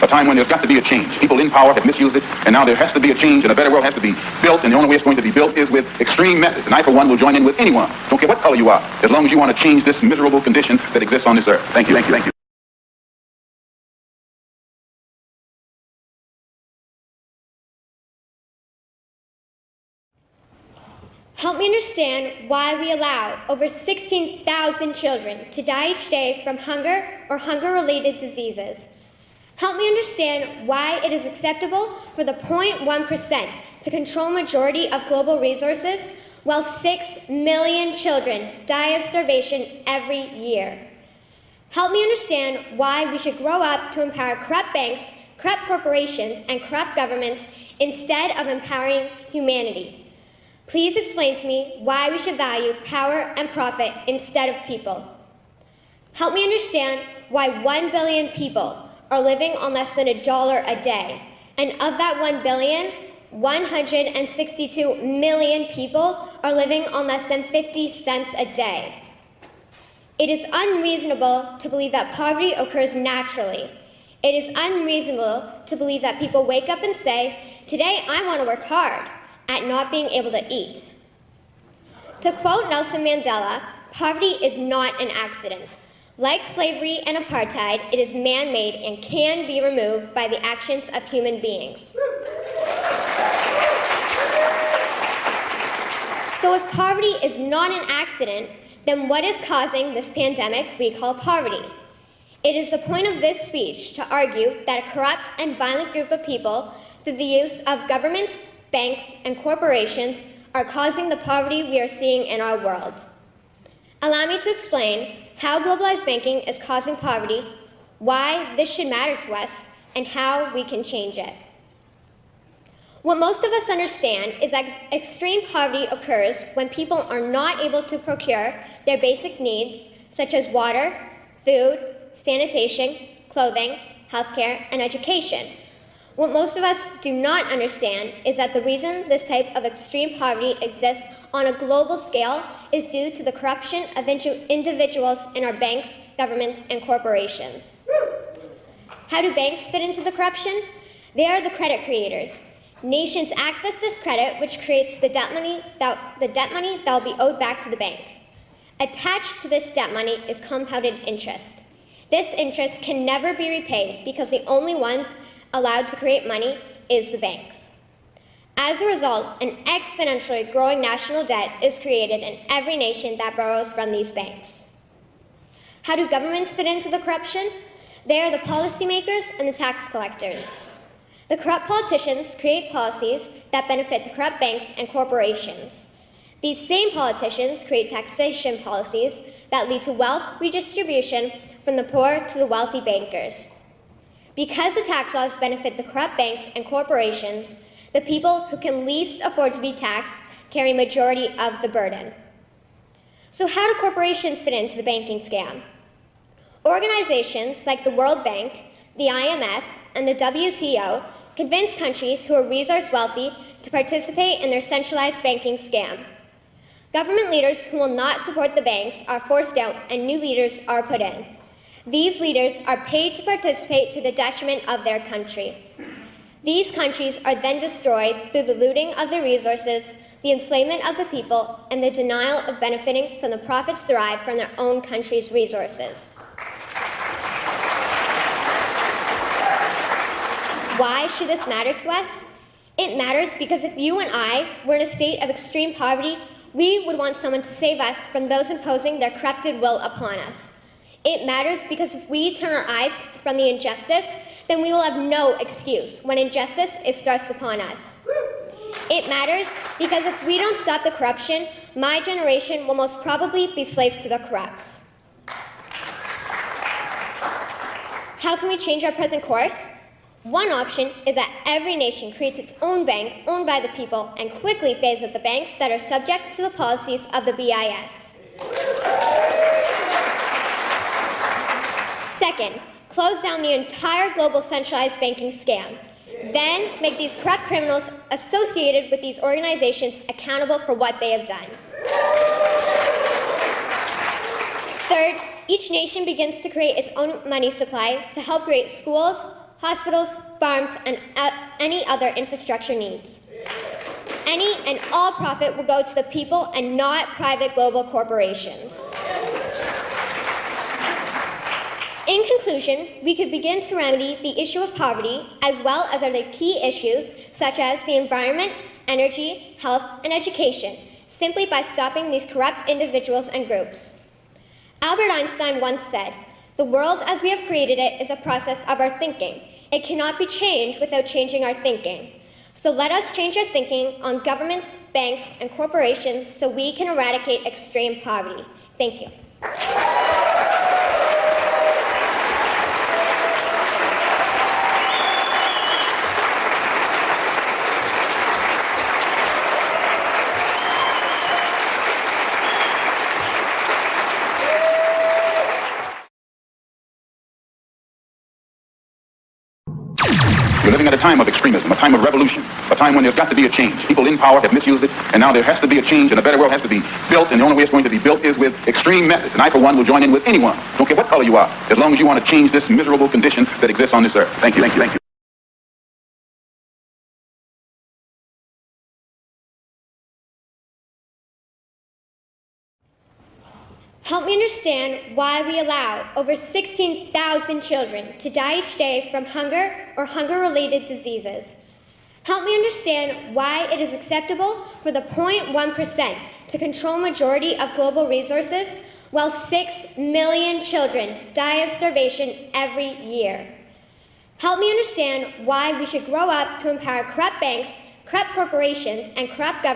a time when there's got to be a change. People in power have misused it, and now there has to be a change, and a better world has to be built, and the only way it's going to be built is with extreme methods. And I, for one, will join in with anyone, don't care what color you are, as long as you want to change this miserable condition that exists on this earth. Thank you, thank you, thank you. Help me understand why we allow over 16,000 children to die each day from hunger or hunger-related diseases. Help me understand why it is acceptable for the 0.1% to control majority of global resources while 6 million children die of starvation every year. Help me understand why we should grow up to empower corrupt banks, corrupt corporations, and corrupt governments instead of empowering humanity. Please explain to me why we should value power and profit instead of people. Help me understand why 1 billion people are living on less than $1 a day, and of that 1 billion, 162 million people are living on less than 50 cents a day. It is unreasonable to believe that poverty occurs naturally. It is unreasonable to believe that people wake up and say, "Today I want to work hard," at not being able to eat. To quote Nelson Mandela, poverty is not an accident. Like slavery and apartheid, it is man-made and can be removed by the actions of human beings. So if poverty is not an accident, then what is causing this pandemic we call poverty? It is the point of this speech to argue that a corrupt and violent group of people, through the use of governments, banks, and corporations, are causing the poverty we are seeing in our world. Allow me to explain how globalized banking is causing poverty, why this should matter to us, and how we can change it. What most of us understand is that extreme poverty occurs when people are not able to procure their basic needs, such as water, food, sanitation, clothing, healthcare, and education. What most of us do not understand is that the reason this type of extreme poverty exists on a global scale is due to the corruption of individuals in our banks, governments, and corporations. How do banks fit into the corruption? They are the credit creators. Nations access this credit, which creates the debt money that will be owed back to the bank. Attached to this debt money is compounded interest. This interest can never be repaid because the only ones allowed to create money is the banks. As a result, an exponentially growing national debt is created in every nation that borrows from these banks. How do governments fit into the corruption? They are the policymakers and the tax collectors. The corrupt politicians create policies that benefit the corrupt banks and corporations. These same politicians create taxation policies that lead to wealth redistribution from the poor to the wealthy bankers. Because the tax laws benefit the corrupt banks and corporations, the people who can least afford to be taxed carry majority of the burden. So how do corporations fit into the banking scam? Organizations like the World Bank, the IMF, and the WTO convince countries who are resource wealthy to participate in their centralized banking scam. Government leaders who will not support the banks are forced out and new leaders are put in. These leaders are paid to participate to the detriment of their country. These countries are then destroyed through the looting of their resources, the enslavement of the people, and the denial of benefiting from the profits derived from their own country's resources. Why should this matter to us? It matters because if you and I were in a state of extreme poverty, we would want someone to save us from those imposing their corrupted will upon us. It matters because if we turn our eyes from the injustice, then we will have no excuse when injustice is thrust upon us. It matters because if we don't stop the corruption, my generation will most probably be slaves to the corrupt. How can we change our present course? One option is that every nation creates its own bank owned by the people and quickly phases out the banks that are subject to the policies of the BIS. Second, close down the entire global centralized banking scam. Then make these corrupt criminals associated with these organizations accountable for what they have done. Third, each nation begins to create its own money supply to help create schools, hospitals, farms, and any other infrastructure needs. Any and all profit will go to the people and not private global corporations. In conclusion, we could begin to remedy the issue of poverty as well as other key issues such as the environment, energy, health, and education simply by stopping these corrupt individuals and groups. Albert Einstein once said, "The world as we have created it is a process of our thinking. It cannot be changed without changing our thinking." So let us change our thinking on governments, banks, and corporations so we can eradicate extreme poverty. Thank you. We're living at a time of extremism, a time of revolution, a time when there's got to be a change. People in power have misused it, and now there has to be a change, and a better world has to be built, and the only way it's going to be built is with extreme methods. And I, for one, will join in with anyone, don't care what color you are, as long as you want to change this miserable condition that exists on this earth. Thank you, thank you, thank you. Help me understand why we allow over 16,000 children to die each day from hunger or hunger-related diseases. Help me understand why it is acceptable for the 0.1% to control majority of global resources while 6 million children die of starvation every year. Help me understand why we should grow up to empower corrupt banks, corrupt corporations, and corrupt governments